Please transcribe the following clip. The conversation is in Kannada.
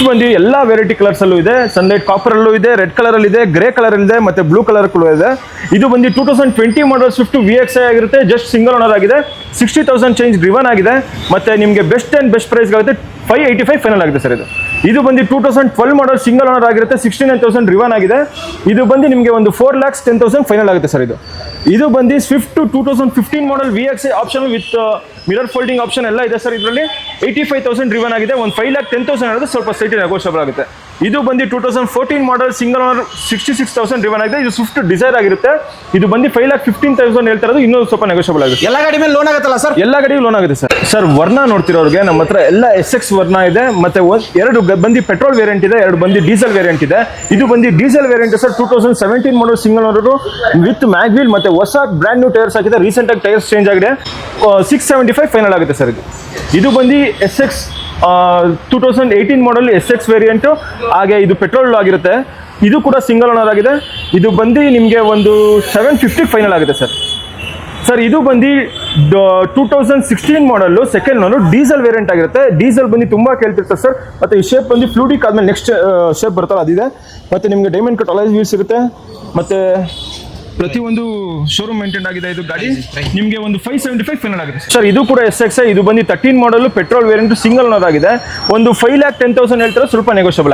ಬಂದು ಎಲ್ಲಾ ವೆರೈಟಿ ಕಲರ್ಸ್ ಅಲ್ಲೂ ಇದೆ. ಸನ್ಲೈಟ್ ಕಾಪರ್ ಅಲ್ಲೂ ಇದೆ, ರೆಡ್ ಕಲರ್ ಅಲ್ಲಿ ಇದೆ, ಗ್ರೇ ಕಲರ್ ಇದೆ, ಮತ್ತೆ ಬ್ಲೂ ಕಲರ್ ಕೂಡ ಇದೆ. ಇದು ಬಂದು 2020 ಮಾಡಲ್ ಸ್ವಿಫ್ಟ್ VXi ಆಗಿರುತ್ತೆ. ಜಸ್ಟ್ ಸಿಂಗಲ್ ಓನರ್ ಆಗಿದೆ. 60,000 ಚೇಂಜ್ ಡ್ರಿವನ್ ಆಗಿದೆ. ಮತ್ತೆ ನಿಮಗೆ ಬೆಸ್ಟ್ ಪ್ರೈಸ್ ಆಗುತ್ತೆ 585 ಫೈನಲ್ ಆಗಿದೆ ಸರ್. ಇದು ಬಂದು 2012 ಮಾಡಲ್ ಸಿಂಗಲ್ ಓನರ್ ಆಗಿರುತ್ತೆ. 69,000 ಡ್ರಿವನ್ ಆಗಿದೆ. ಇದು ಬಂದು ನಿಮಗೆ ಒಂದು 4,10,000 ಫೈನಲ್ ಆಗುತ್ತೆ ಸರ್. ಇದು ಬಂದು Swift 2015 model VXi option with mirror folding option ಎಲ್ಲ ಇದೆ ಸರ್. ಇದರಲ್ಲಿ 85,000 ಡ್ರಿವನ್ ಆಗಿದೆ. ಒಂದು 5,10,000 ಅನ್ನೋದು ಸ್ವಲ್ಪ ಸೈಟ್ ನೆಗೋಷಿಯಬಲ್ ಆಗುತ್ತೆ. ಇದು ಬಂದು 2014 ಮಾಡಲ್ ಸಿಂಗಲ್ ಓನರ್ 66,000 ಡ್ರಿವನ್ ಆಗಿದೆ. ಇದು ಸ್ವಿಫ್ಟ್ ಡಿಸೈರ್ ಆಗಿರುತ್ತೆ. ಇದು ಬಂದು 5,15,000 ಹೇಳ್ತಾ ಇರೋದು, ಇನ್ನೂ ಸ್ವಲ್ಪ ನೆಗೋಷಿಯಬಲ್ ಆಗುತ್ತೆ. ಎಲ್ಲ ಗಾಡಿ ಮೇಲೆ ಲೋನ್ ಆಗುತ್ತಲ್ಲ ಸರ್? ಎಲ್ಲ ಗಾಡಿಗೂ ಲೋನ್ ಆಗುತ್ತೆ ಸರ್. ಸರ್ ವರ್ಣ ನೋಡ್ತಿರೋರಿಗೆ ನಮ್ಮ ಹತ್ರ ಎಲ್ಲ SX ವರ್ಣ ಇದೆ. ಮತ್ತೆ ಎರಡು ಬಂದು ಪೆಟ್ರೋಲ್ ವೇರಿಯಂಟ್ ಇದೆ, ಎರಡು ಬಂದು ಡೀಸೆಲ್ ವೇರಿಯಂಟ್ ಇದೆ. ಇದು ಬಂದು diesel variant sir. 2017 model single owner with mag wheel ಮತ್ತೆ ಹೊಸ ಬ್ರ್ಯಾಂಡ್ ನ್ಯೂ ಟೈರ್ಸ್ ಹಾಕಿದೆ. ರೀಸೆಂಟ್ ಆಗಿ ಟೈರ್ಸ್ ಚೇಂಜ್ ಆಗಿದೆ. 675 ಫೈನಲ್ ಆಗುತ್ತೆ ಸರ್. ಇದು ಬಂದು SX 2018 ಮಾಡಲ್ SX ವೇರಿಯಂಟ್. ಹಾಗೆ ಇದು ಪೆಟ್ರೋಲ್ ಆಗಿರುತ್ತೆ. ಇದು ಕೂಡ ಸಿಂಗಲ್ ಓನರ್ ಆಗಿದೆ. ಇದು ಬಂದು ನಿಮಗೆ ಒಂದು 750 ಫೈನಲ್ ಆಗುತ್ತೆ ಸರ್. ಸರ್ ಇದು ಬಂದು 2016 ಮಾಡಲ್ಲು ಸೆಕೆಂಡ್ ಓನರ್ ಡೀಸೆಲ್ ವೇರಿಯಂಟ್ ಆಗಿರುತ್ತೆ. ಡೀಸೆಲ್ ಬಂದು ತುಂಬಾ ಕೇಳ್ತಿರ್ತಾರೆ ಸರ್. ಮತ್ತೆ ಈ ಶೇಪ್ ಬಂದು ಫ್ಲೂಡಿಕ್ ಆದ್ಮೇಲೆ ನೆಕ್ಸ್ಟ್ ಶೇಪ್ ಬರ್ತಲ್ಲ ಅದಿದೆ. ಮತ್ತೆ ನಿಮಗೆ ಡೈಮಂಡ್ ಕಟ್ ಅಲಾಯ್ ವೀಲ್ಸ್ ಇರುತ್ತೆ. ಮತ್ತೆ ಪ್ರತಿಯೊಂದು ಶೋರೂಮ್ ಮೇಂಟೈನ್ ಆಗಿದೆ. ಇದು ಗಾಡಿ ನಿಮಗೆ ಒಂದು 575 ಫೈನಲ್ ಆಗುತ್ತೆ ಸರ್. ಇದು ಕೂಡ SX. ಇದು ಬಂದು 13 ಮಾಡಲ್ ಪೆಟ್ರೋಲ್ ವೇರಿಯಂಟ್ ಸಿಂಗಲ್ ಓನರ್ ಆಗಿದೆ. ಒಂದು 5,10,000 ಹೇಳ್ತಾರೆ, ಸ್ವಲ್ಪ ನೆಗೋಷಿಯಬಲ್ ಆಗುತ್ತೆ.